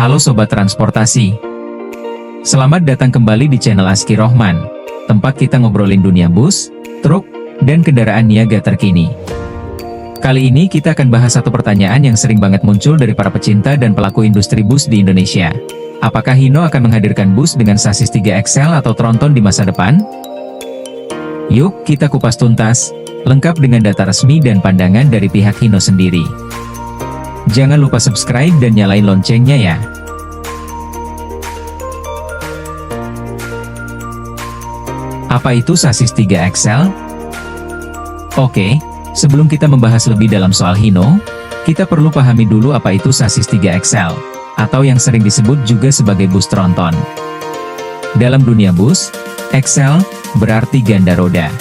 Halo Sobat Transportasi. Selamat datang kembali di channel Aski Rohman, tempat kita ngobrolin dunia bus, truk, dan kendaraan niaga terkini. Kali ini kita akan bahas satu pertanyaan yang sering banget muncul dari para pecinta dan pelaku industri bus di Indonesia. Apakah Hino akan menghadirkan bus dengan sasis 3XL atau tronton di masa depan? Yuk kita kupas tuntas, lengkap dengan data resmi dan pandangan dari pihak Hino sendiri. Jangan lupa subscribe dan nyalain loncengnya ya. Apa itu sasis 3XL? Oke, sebelum kita membahas lebih dalam soal Hino, kita perlu pahami dulu apa itu sasis 3XL, atau yang sering disebut juga sebagai bus tronton. Dalam dunia bus, XL berarti ganda roda.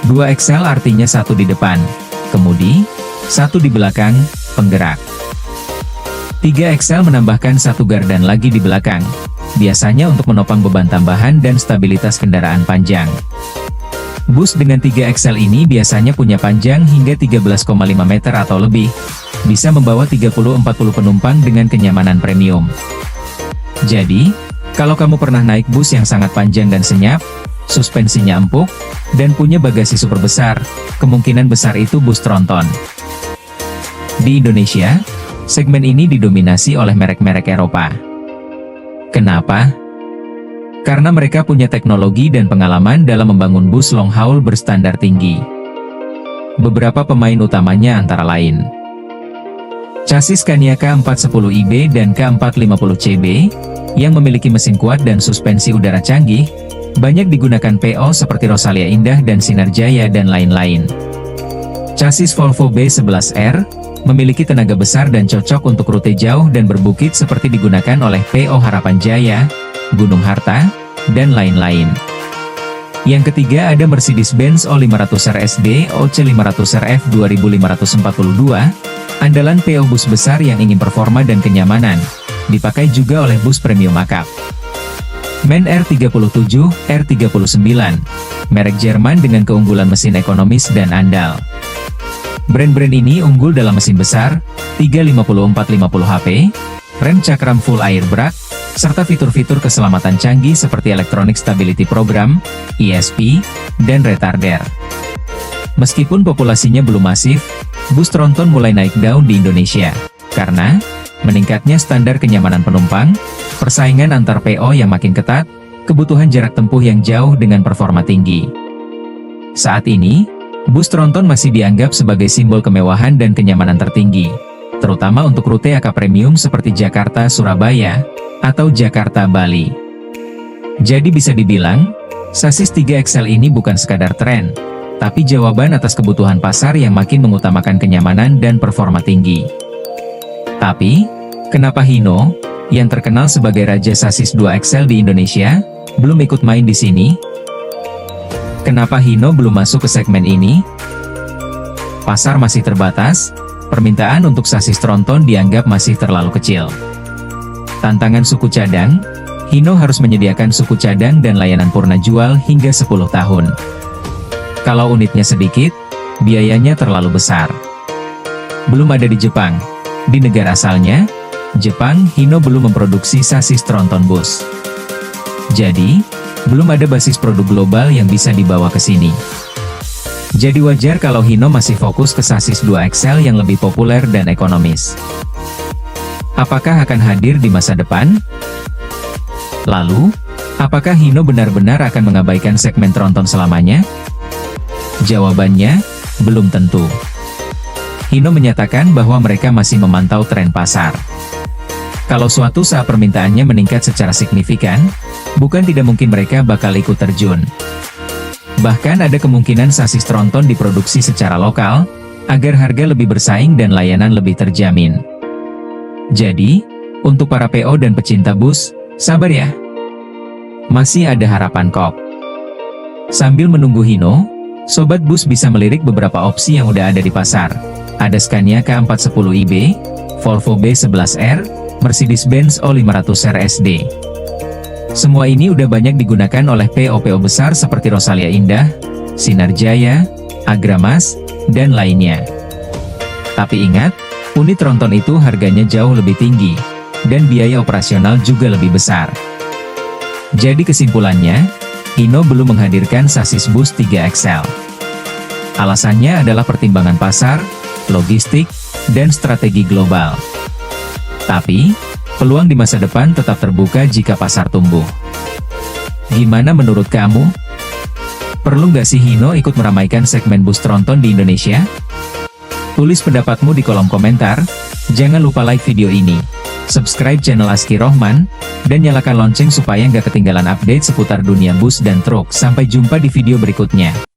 2XL artinya satu di depan, kemudi, satu di belakang, penggerak. 3XL menambahkan satu gardan lagi di belakang, biasanya untuk menopang beban tambahan dan stabilitas kendaraan panjang. Bus dengan 3XL ini biasanya punya panjang hingga 13,5 meter atau lebih, bisa membawa 30-40 penumpang dengan kenyamanan premium. Jadi, kalau kamu pernah naik bus yang sangat panjang dan senyap, suspensinya empuk, dan punya bagasi super besar, kemungkinan besar itu bus tronton. Di Indonesia, segmen ini didominasi oleh merek-merek Eropa. Kenapa? Karena mereka punya teknologi dan pengalaman dalam membangun bus long haul berstandar tinggi. Beberapa pemain utamanya antara lain Chassis Scania K410IB dan K450CB, yang memiliki mesin kuat dan suspensi udara canggih, banyak digunakan PO seperti Rosalia Indah dan Sinar Jaya dan lain-lain. Chassis Volvo B11R, memiliki tenaga besar dan cocok untuk rute jauh dan berbukit seperti digunakan oleh PO Harapan Jaya, Gunung Harta, dan lain-lain. Yang ketiga ada Mercedes-Benz O500RSD OC500RF 2542, andalan PO bus besar yang ingin performa dan kenyamanan, dipakai juga oleh bus premium akap. MAN R37, R39, merek Jerman dengan keunggulan mesin ekonomis dan andal. Brand-brand ini unggul dalam mesin besar, 350-450 HP, rem cakram full air brak, serta fitur-fitur keselamatan canggih seperti Electronic Stability Program, ESP, dan retarder. Meskipun populasinya belum masif, bus tronton mulai naik daun di Indonesia, karena meningkatnya standar kenyamanan penumpang, persaingan antar PO yang makin ketat, kebutuhan jarak tempuh yang jauh dengan performa tinggi. Saat ini, bus tronton masih dianggap sebagai simbol kemewahan dan kenyamanan tertinggi, terutama untuk rute akap premium seperti Jakarta-Surabaya, atau Jakarta-Bali. Jadi bisa dibilang, sasis 3XL ini bukan sekadar tren, tapi jawaban atas kebutuhan pasar yang makin mengutamakan kenyamanan dan performa tinggi. Tapi, kenapa Hino, yang terkenal sebagai raja sasis 2XL di Indonesia, belum ikut main di sini? Kenapa Hino belum masuk ke segmen ini? Pasar masih terbatas, permintaan untuk sasis tronton dianggap masih terlalu kecil. Tantangan suku cadang, Hino harus menyediakan suku cadang dan layanan purna jual hingga 10 tahun. Kalau unitnya sedikit, biayanya terlalu besar. Belum ada di Jepang. Di negara asalnya, Jepang, Hino belum memproduksi sasis tronton bus. Jadi, belum ada basis produk global yang bisa dibawa ke sini. Jadi wajar kalau Hino masih fokus ke sasis 2XL yang lebih populer dan ekonomis. Apakah akan hadir di masa depan? Lalu, apakah Hino benar-benar akan mengabaikan segmen tronton selamanya? Jawabannya, belum tentu. Hino menyatakan bahwa mereka masih memantau tren pasar. Kalau suatu saat permintaannya meningkat secara signifikan, bukan tidak mungkin mereka bakal ikut terjun. Bahkan ada kemungkinan sasis tronton diproduksi secara lokal, agar harga lebih bersaing dan layanan lebih terjamin. Jadi, untuk para PO dan pecinta bus, sabar ya. Masih ada harapan kok. Sambil menunggu Hino, Sobat Bus bisa melirik beberapa opsi yang udah ada di pasar. Ada Scania K410IB, Volvo B11R, Mercedes-Benz O500RSD. Semua ini udah banyak digunakan oleh PO-PO besar seperti Rosalia Indah, Sinar Jaya, Agramas, dan lainnya. Tapi ingat, unit tronton itu harganya jauh lebih tinggi, dan biaya operasional juga lebih besar. Jadi kesimpulannya, Hino belum menghadirkan sasis bus 3XL. Alasannya adalah pertimbangan pasar, logistik, dan strategi global. Tapi, peluang di masa depan tetap terbuka jika pasar tumbuh. Gimana menurut kamu? Perlu nggak sih Hino ikut meramaikan segmen bus tronton di Indonesia? Tulis pendapatmu di kolom komentar. Jangan lupa like video ini, subscribe channel Aski Rohman, dan nyalakan lonceng supaya nggak ketinggalan update seputar dunia bus dan truk. Sampai jumpa di video berikutnya.